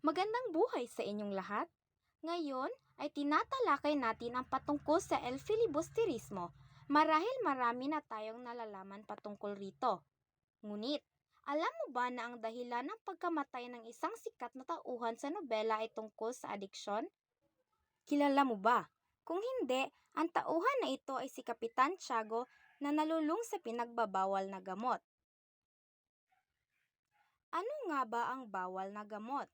Magandang buhay sa inyong lahat. Ngayon ay tinatalakay natin ang patungkol sa filibusterismo. Marahil marami na tayong nalalaman patungkol rito. Ngunit, alam mo ba na ang dahilan ng pagkamatay ng isang sikat na tauhan sa nobela ay tungkol sa adiksyon? Kilala mo ba? Kung hindi, ang tauhan na ito ay si Kapitan Tiago na nalulung sa pinagbabawal na gamot. Ano nga ba ang bawal na gamot?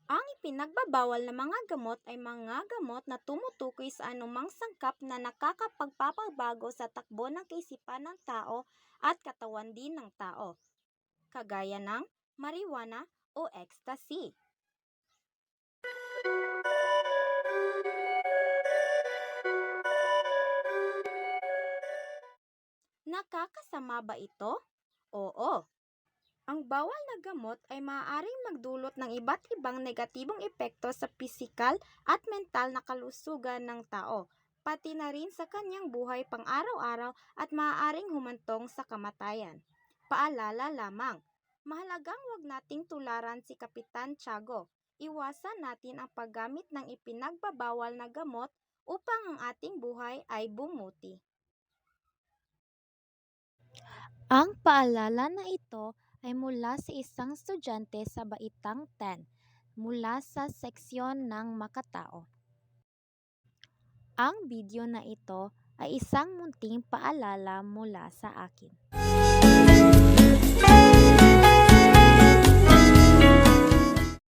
Ang ipinagbabawal na mga gamot ay mga gamot na tumutukoy sa anumang sangkap na nakakapagpapabago sa takbo ng kaisipan ng tao at katawan din ng tao, kagaya ng marijuana o ecstasy. Nakakasama ba ito? Oo. Ang bawal na gamot ay maaaring magdulot ng iba't ibang negatibong epekto sa pisikal at mental na kalusugan ng tao, pati na rin sa kanyang buhay pang-araw-araw at maaaring humantong sa kamatayan. Paalala lamang, mahalagang huwag nating tularan si Kapitan Tiago. Iwasan natin ang paggamit ng ipinagbabawal na gamot upang ang ating buhay ay bumuti. Ang paalala na ito ay mula sa isang estudyante sa Baitang 10 mula sa seksyon ng Makatao. Ang video na ito ay isang munting paalala mula sa akin.